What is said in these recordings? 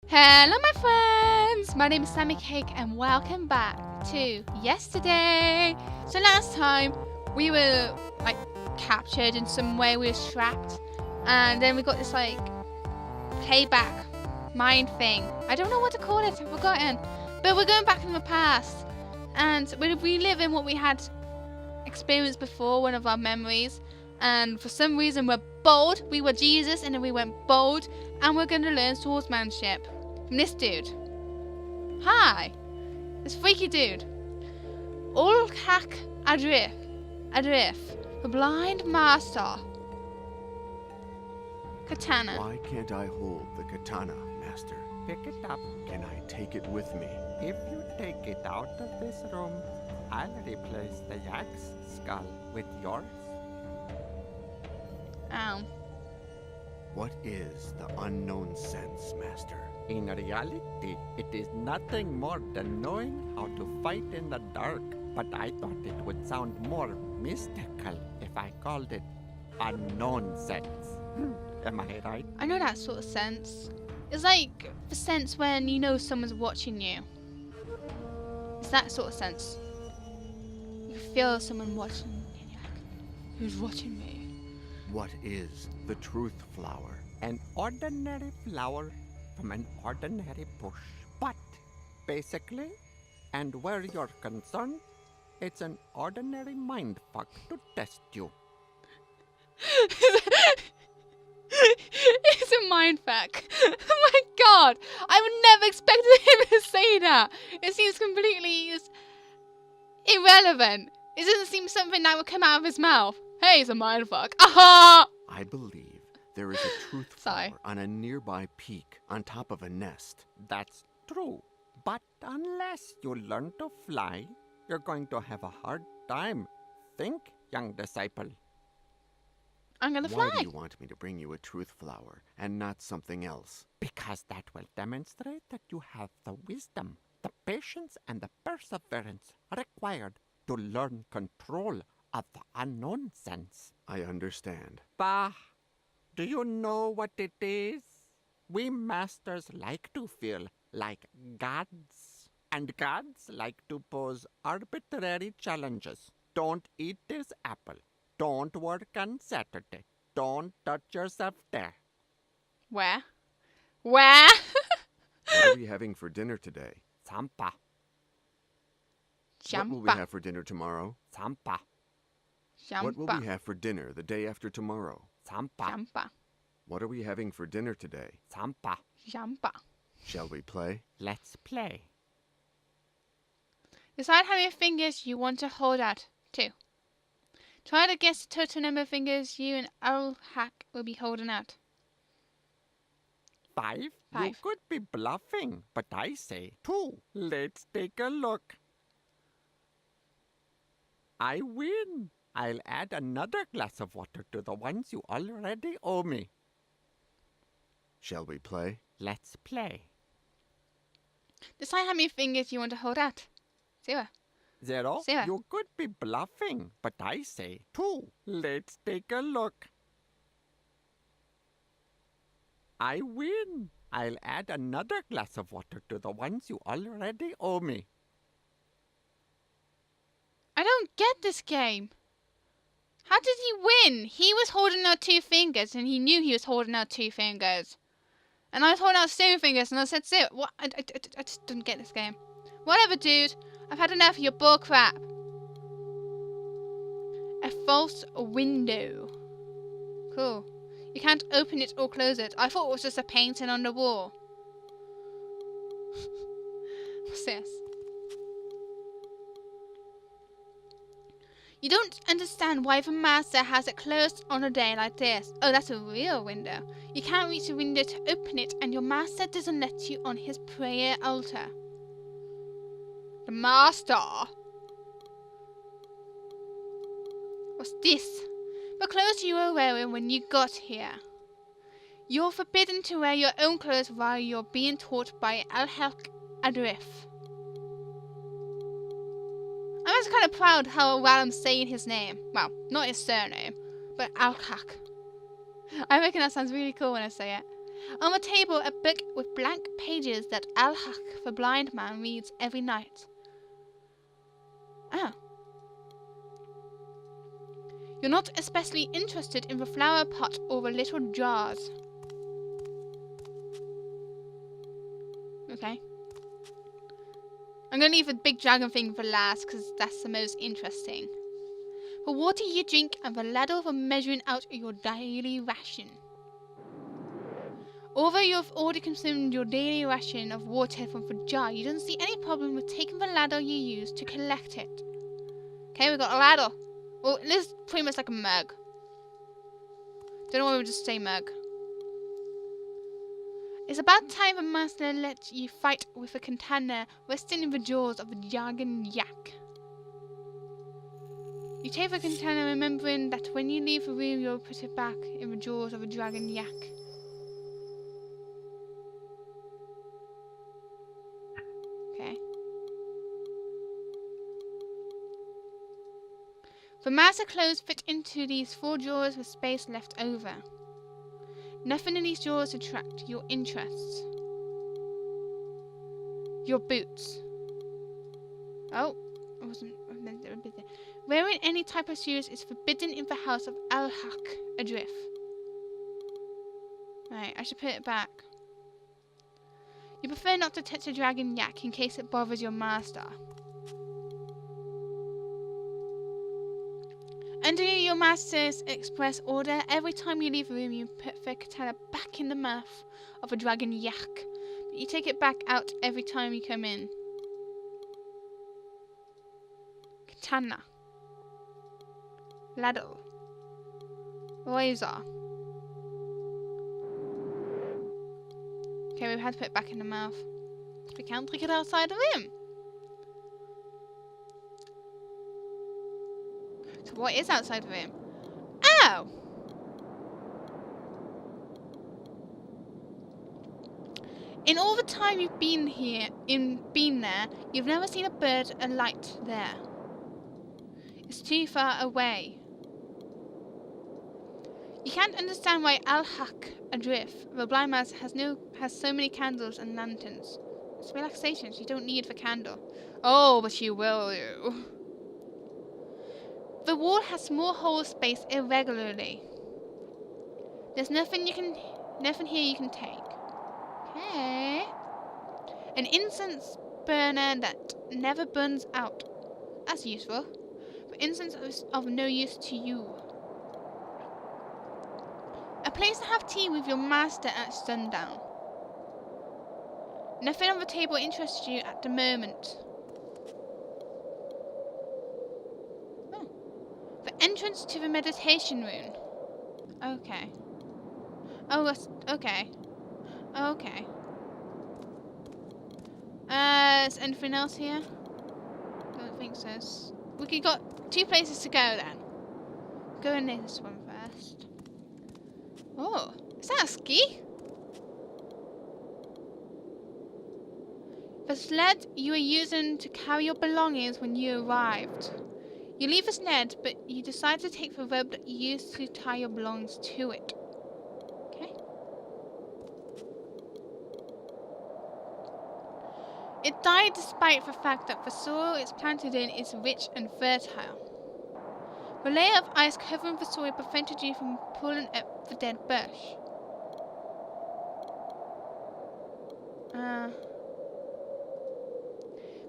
Hello my friends! My name is SammiiCake and welcome back to yesterday. So last time we were captured in some way, we were trapped, and then we got this playback mind thing. I don't know what to call it, I've forgotten. But we're going back in the past and we're reliving what we had experienced before, one of our memories. And for some reason we're bold. We were Jesus and then we went bold, and we're going to learn swordsmanship from this dude. Hi, this freaky dude. Olhak Adirf, the blind master. Katana. Why can't I hold the katana, master? Pick it up. Can I take it with me? If you take it out of this room, I'll replace the yak's skull with yours. Ow. What is the unknown sense, master? In reality, it is nothing more than knowing how to fight in the dark. But I thought it would sound more mystical if I called it unknown sense. Am I right? I know that sort of sense. It's like the sense when you know someone's watching you. It's that sort of sense. You feel someone watching you and you're like, who's watching me? What is the truth flower? An ordinary flower from an ordinary bush. But basically, and where you're concerned, it's an ordinary mindfuck to test you. It's a mindfuck. Oh my god! I would never expected him to say that. It seems completely irrelevant. It doesn't seem something that would come out of his mouth. Hey, it's a mindfuck. Aha! I believe there is a truth Sorry. flower on a nearby peak on top of a nest. That's true. But unless you learn to fly, you're going to have a hard time. Think, young disciple. I'm gonna Why fly. do you want me to bring you a truth flower and not something else? Because that will demonstrate that you have the wisdom, the patience, and the perseverance required to learn control of the unknown sense. I understand. Bah! Do you know what it is? We masters like to feel like gods. And gods like to pose arbitrary challenges. Don't eat this apple. Don't work on Saturday. Don't touch yourself there. Where? Where? What are we having for dinner today? Sampa. What will we Champa. have for dinner tomorrow? Sampa. What will we have for dinner the day after tomorrow? Sampa. Champa. What are we having for dinner today? Sampa. Champa. Shall we play? Let's play. Decide how many fingers you want to hold out. 2. Try to guess the total number of fingers you and Olhak will be holding out. 5? You 5. could be bluffing, but I say 2. Let's take a look. I win. I'll add another glass of water to the ones you already owe me. Shall we play? Let's play. Decide how many fingers you want to hold out. 0. 0? 0. You could be bluffing, but I say 2. Let's take a look. I win. I'll add another glass of water to the ones you already owe me. I don't get this game. How did he win? He was holding out 2 fingers and he knew he was holding out 2 fingers. And I was holding out 0 fingers and I said 0. What? I just didn't get this game. Whatever, dude. I've had enough of your bull crap. A false window. Cool. You can't open it or close it. I thought it was just a painting on the wall. What's this? You don't understand why the master has it closed on a day like this. Oh, that's a real window. You can't reach the window to open it, and your master doesn't let you on his prayer altar. The master? What's this? The clothes you were wearing when you got here. You're forbidden to wear your own clothes while you're being taught by Olhak Adirf. I'm just kind of proud how well I'm saying his name. Well, not his surname, but Olhak. I reckon that sounds really cool when I say it. On the table, a book with blank pages that Olhak, the blind man, reads every night. Oh. You're not especially interested in the flower pot or the little jars. Okay. I'm going to leave the big dragon thing for last because that's the most interesting. The water you drink and the ladle for measuring out your daily ration. Although you've already consumed your daily ration of water from the jar, you don't see any problem with taking the ladle you use to collect it. Okay, we've got a ladle. Well, this is pretty much like a mug. Don't know why we just say mug. It's about time the master let you fight with a katana resting in the jaws of the dragon yak. You take the katana remembering that when you leave the room you'll put it back in the jaws of the dragon yak. Okay. The master clothes fit into these 4 drawers with space left over. Nothing in these drawers attract your interests. Your boots. Oh, I wasn't. Wearing any type of shoes is forbidden in the house of Olhak, Adirf. Right, I should put it back. You prefer not to touch a dragon yak in case it bothers your master. Under your master's express order, every time you leave the room, you put the katana back in the mouth of a dragon yak. But you take it back out every time you come in. Katana. Ladle. Razor. Okay, we've had to put it back in the mouth. We can't drink it outside the room. So what is outside the room? Oh! In all the time you've been here, been there, you've never seen a bird alight there. It's too far away. You can't understand why Olhak, Adirf, the blind man, has so many candles and lanterns. It's relaxation, so you don't need the candle. Oh, but you will, you. The wall has small holes spaced irregularly. There's nothing here you can take. Okay. An incense burner that never burns out. That's useful. But incense is of no use to you. A place to have tea with your master at sundown. Nothing on the table interests you at the moment. The entrance to the meditation room. Okay. Oh, that's okay. Okay. Is anything else here? Don't think so. We got 2 places to go then. Go in this one first. Oh, is that a ski? The sled you were using to carry your belongings when you arrived. You leave the sled, but you decide to take the rope that you used to tie your belongings to it. Okay. It died despite the fact that the soil it's planted in is rich and fertile. The layer of ice covering the soil prevented you from pulling up the dead bush.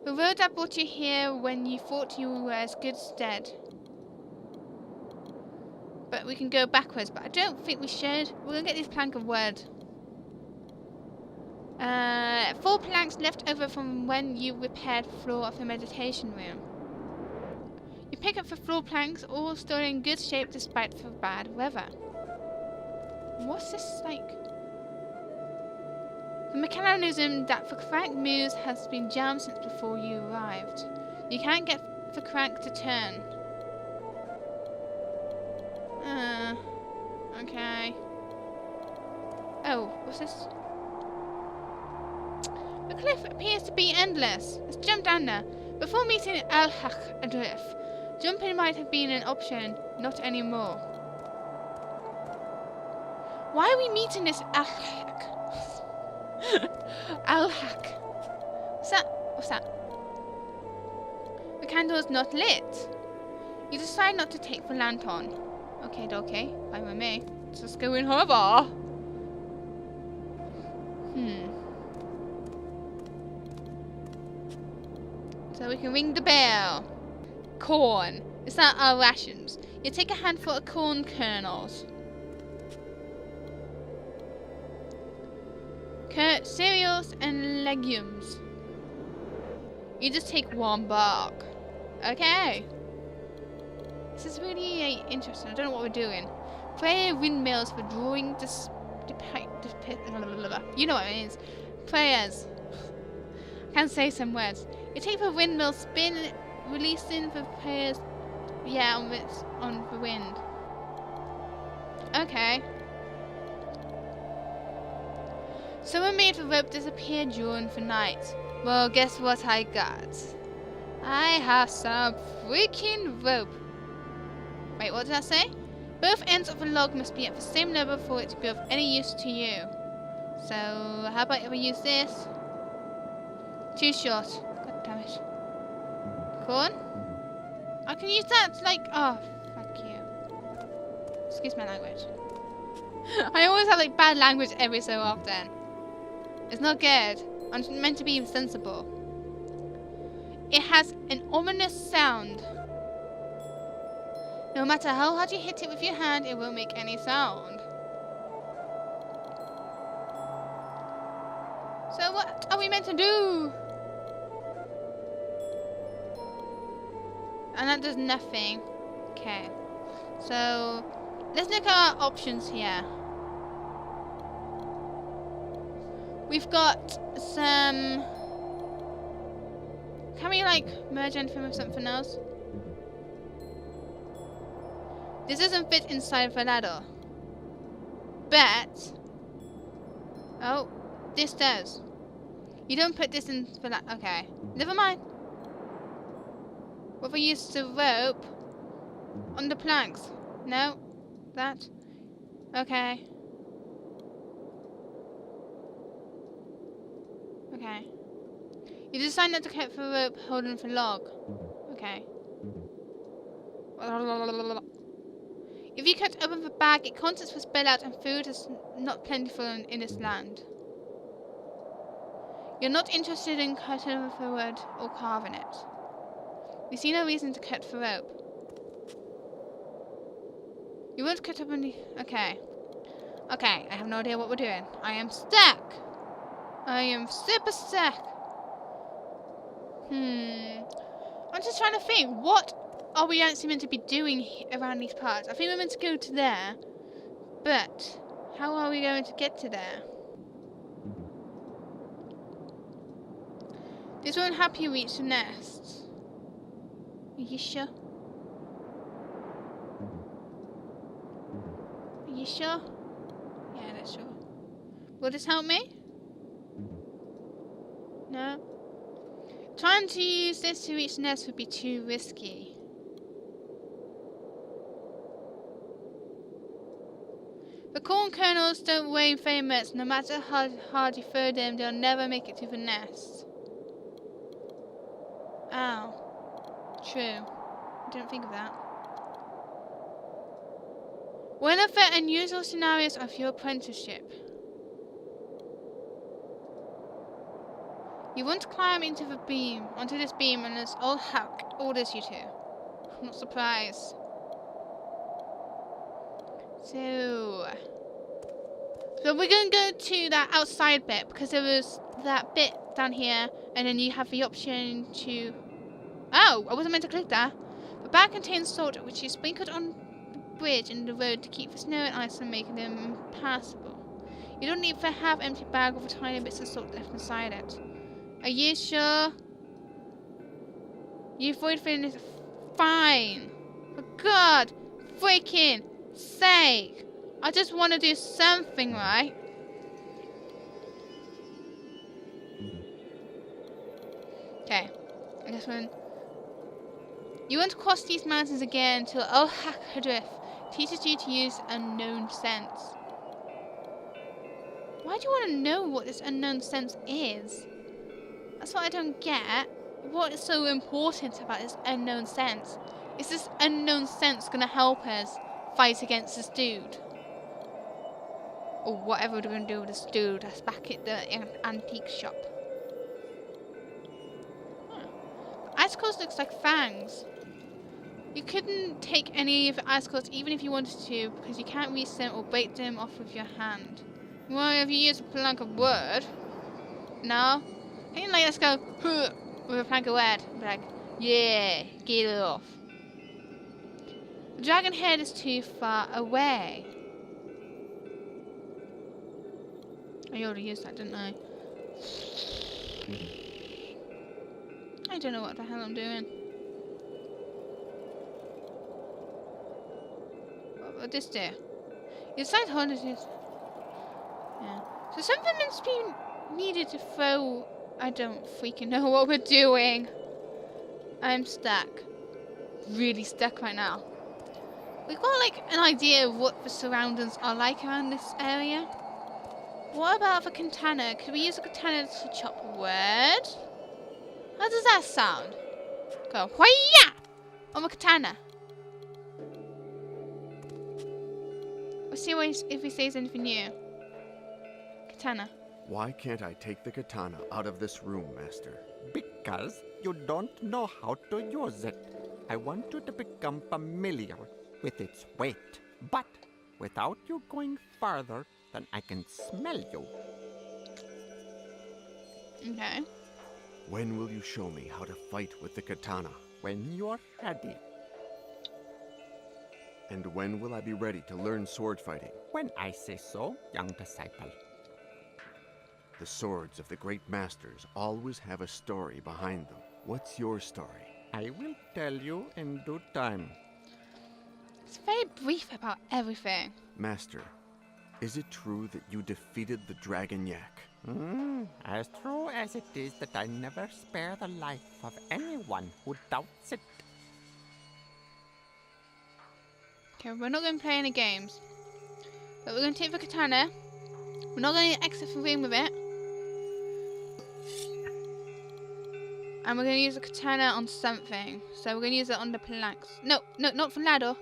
The road that brought you here when you thought you were as good as dead. But we can go backwards, but I don't think we should. We're going to get this plank of wood. 4 planks left over from when you repaired the floor of the meditation room. You pick up the floor planks, all still in good shape despite the bad weather. What's this like? The mechanism that the crank moves has been jammed since before you arrived. You can't get the crank to turn. Okay. Oh, what's this? The cliff appears to be endless. Let's jump down there. Before meeting Olhak, Adirf, jumping might have been an option, not anymore. Why are we meeting this Olhak? Olhak. What's that? What's that? The candle is not lit. You decide not to take the lantern. Okay, fine with me. Let's just go in however. So we can ring the bell. Corn. It's not our rations. You take a handful of corn kernels. Cereals and legumes. You just take one bark. Okay. This is really interesting. I don't know what we're doing. Prayer windmills for drawing you know what it means. Prayers. I can't say some words. You take the windmill, spin it, releasing the prayers. Yeah, on the wind. Okay. Someone made the rope disappear during the night. Well, guess what I got? I have some freaking rope. Wait, what did I say? Both ends of the log must be at the same level for it to be of any use to you. So, how about if we use this? Too short. God damn it. Corn? I can use that like... Oh, fuck you. Excuse my language. I always have like bad language every so often. It's not good. I'm meant to be sensible. It has an ominous sound. No matter how hard you hit it with your hand, it won't make any sound. So what are we meant to do? And that does nothing. Okay. So let's look at our options here. We've got some... Can we like merge anything with something else? This doesn't fit inside the ladder. But... Oh, this does. You don't put this in the ladder. Okay, never mind. What if we use the rope on the planks? No? That? Okay. Okay. You decide not to cut the rope holding the log. Okay. If you cut open the bag, it contents will spill out and food is not plentiful in this land. You're not interested in cutting the wood or carving it. You see no reason to cut the rope. You won't cut open the... Okay. Okay, I have no idea what we're doing. I am stuck! I am super stuck! I'm just trying to think, what are we actually meant to be doing around these parts? I think we're meant to go to there, but how are we going to get to there? This won't help you reach the nest. Are you sure? Are you sure? Yeah, that's sure. Will this help me? No? Trying to use this to reach the nest would be too risky. The corn kernels don't weigh very much. No matter how hard you throw them, they'll never make it to the nest. Ow. True. I didn't think of that. One of the unusual scenarios of your apprenticeship. You want to climb onto this beam, unless Olhak orders you to. I'm not surprised. So we're going to go to that outside bit, because there was that bit down here, and then you have the option to... Oh, I wasn't meant to click that. The bag contains salt, which is sprinkled on the bridge and the road to keep the snow and ice from making them impassable. You don't need to have empty bag with tiny bits of salt left inside it. Are you sure? You avoid feeling this. Fine. For God freaking sake. I just want to do something right. Okay. I guess when you won't cross these mountains again until Olhak Adirf teaches you to use unknown scents. Why do you want to know what this unknown sense is? That's what I don't get. What is so important about this unknown sense? Is this unknown sense going to help us fight against this dude? Or whatever we're going to do with this dude that's back at the antique shop. Icicles looks like fangs. You couldn't take any of the icicles even if you wanted to because you can't reach them or break them off with your hand. Well, if you use a plank of wood, no? I think like let's go with a plank of wood. Be like, yeah, get it off. The dragon head is too far away. I already used that, didn't I? I don't know what the hell I'm doing. What would this do? You decide how to do this. Yeah. So something must be needed to throw. I don't freaking know what we're doing. I'm stuck. Really stuck right now. We've got like an idea of what the surroundings are like around this area. What about the katana? Could we use a katana to chop wood? How does that sound? Go, whaya! On the katana. Let's see if he says anything new. Katana. Why can't I take the katana out of this room, Master? Because you don't know how to use it. I want you to become familiar with its weight. But without you going farther than I can smell you. Okay. When will you show me how to fight with the katana? When you're ready. And when will I be ready to learn sword fighting? When I say so, young disciple. The swords of the great masters always have a story behind them. What's your story? I will tell you in due time. It's very brief about everything. Master, is it true that you defeated the dragon yak? As true as it is that I never spare the life of anyone who doubts it. Okay, we're not going to play any games. But we're going to take the katana. We're not going to exit the room with it. And we're going to use the katana on something. So we're going to use it on the planks. No, not for ladder.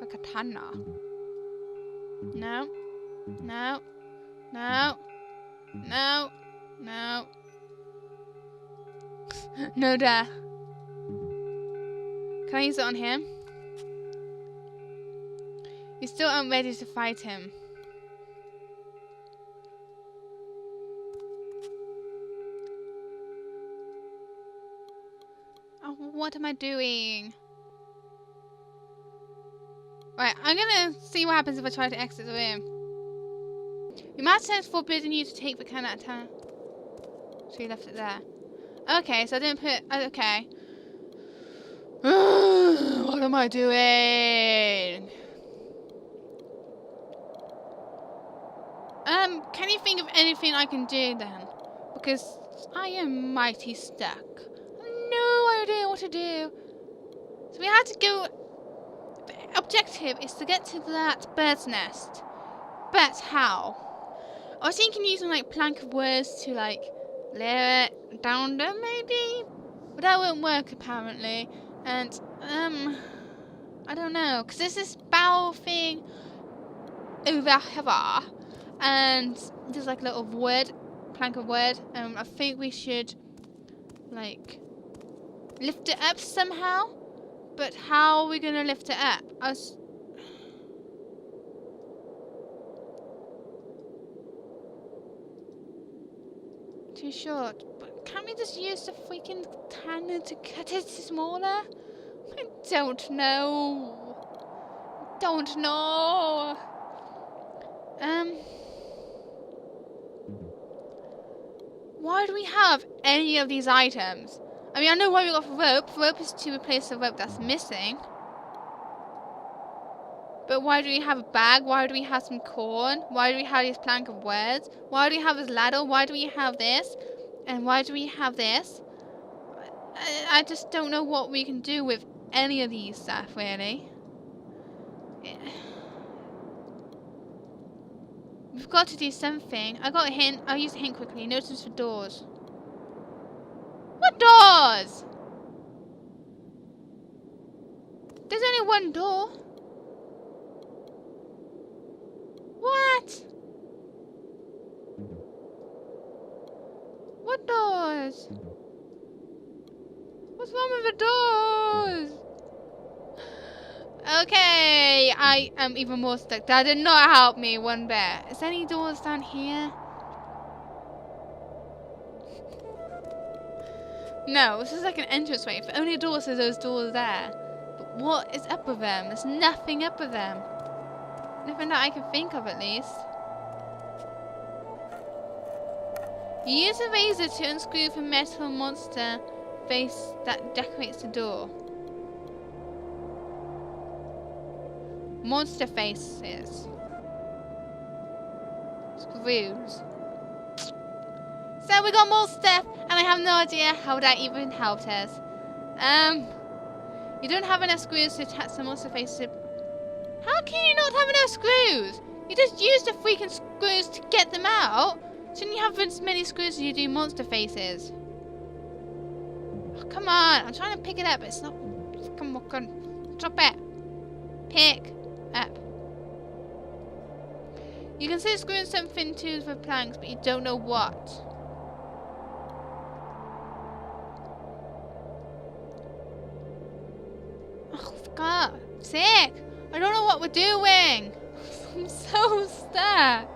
For katana. No. No. No. No. No. No dare. Can I use it on him? You still aren't ready to fight him. Oh, what am I doing? Right, I'm gonna see what happens if I try to exit the room. Your master has forbidden you to take the can out of town. So you left it there. Okay, so I didn't put... Okay. What am I doing? Can you think of anything I can do then? Because I am mighty stuck. No idea what to do. So we had to go... The objective is to get to that bird's nest. But how? I was thinking using like plank of words to like lay it down there maybe? But that won't work apparently. And I don't know. Because there's this bow thing over here. And there's like a little wood, plank of wood. And I think we should like lift it up somehow. But how are we going to lift it up? Too short. But can't we just use the freaking katana to cut it smaller? I don't know. Don't know. Why do we have any of these items? I mean, I know why we got the rope. The rope is to replace the rope that's missing. But why do we have a bag? Why do we have some corn? Why do we have this plank of words? Why do we have this ladder? Why do we have this? And why do we have this? I just don't know what we can do with any of these stuff, really. We've got to do something. I got a hint. I'll use a hint quickly. Notice for doors. What doors? There's only one door. What? What doors? What's wrong with the doors? Okay, I am even more stuck. That did not help me one bit. Is there any doors down here? No, this is like an entranceway. If only doors are those doors there. But what is up with them? There's nothing up with them. Nothing that I can think of, at least. You use a razor to unscrew the metal monster face that decorates the door. Monster faces. Screws. So we got more stuff, and I have no idea how that even helped us. You don't have enough screws to attach the monster faces. How can you not have enough screws? You just used the freaking screws to get them out. Shouldn't you have as many screws as you do monster faces? Oh, come on, I'm trying to pick it up, but it's not. Come on, drop it. Pick up. You can see screwing something to the planks, but you don't know what. Oh, for God's sake! I don't know what we're doing. I'm so stuck.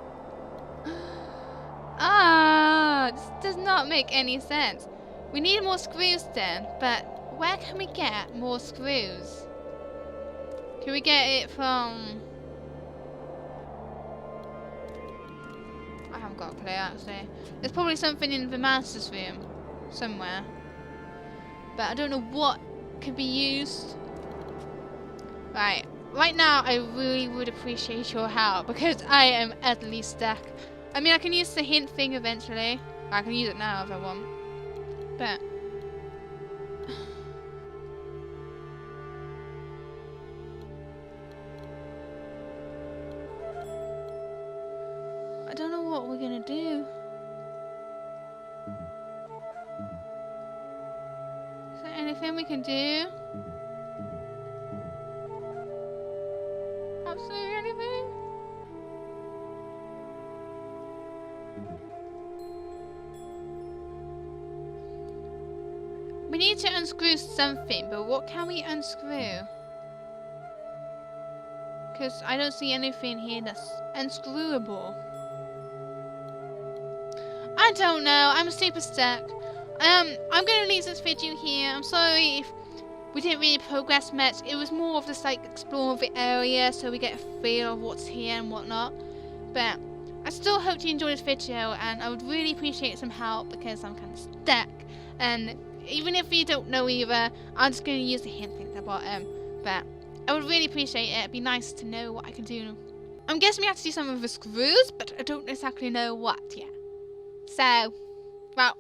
This does not make any sense. We need more screws then, but where can we get more screws? Can we get it from... I haven't got a clue actually. There's probably something in the master's room somewhere, but I don't know what could be used. Right now I really would appreciate your help because I am utterly stuck. I mean, I can use the hint thing eventually. I can use it now if I want, but I don't know what we're gonna do. Is there anything we can do? Absolutely anything? We need to unscrew something, but what can we unscrew? Because I don't see anything here that's unscrewable. I don't know. I'm super stuck. I'm gonna leave this video here. I'm sorry if we didn't really progress much. It was more of just like exploring the area so we get a feel of what's here and whatnot. But I still hope you enjoyed this video, and I would really appreciate some help because I'm kind of stuck. And even if you don't know either, I'm just going to use the hint thing at the bottom. But I would really appreciate it. It'd be nice to know what I can do. I'm guessing we have to do some of the screws, but I don't exactly know what yet. So, well,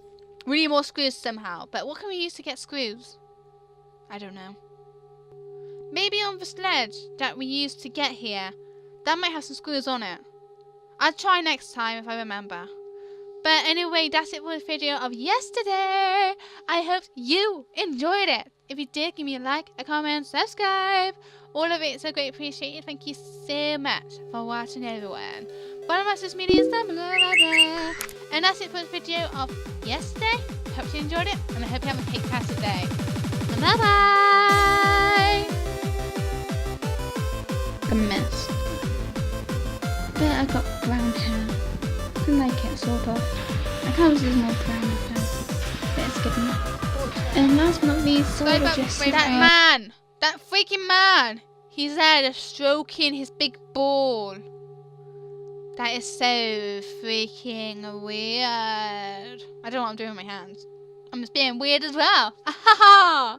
we need more screws somehow. But what can we use to get screws? I don't know. Maybe on the sledge that we used to get here. That might have some screws on it. I'll try next time if I remember. But anyway, that's it for the video of yesterday. I hope you enjoyed it. If you did, give me a like, a comment, subscribe. All of it is so great appreciated. Thank you so much for watching, everyone. Follow my social media down below right there. And that's it for the video of yesterday. Hope you enjoyed it, and I hope you have a cake-tastic day. Bye bye. A mess. But I got brown hair. I like it, sort of. I can't use more brown hair, but it's good enough. And last but not least, that man, that freaking man, he's there just stroking his big ball. That is so freaking weird. I don't know what I'm doing with my hands. I'm just being weird as well. Ha ha ha!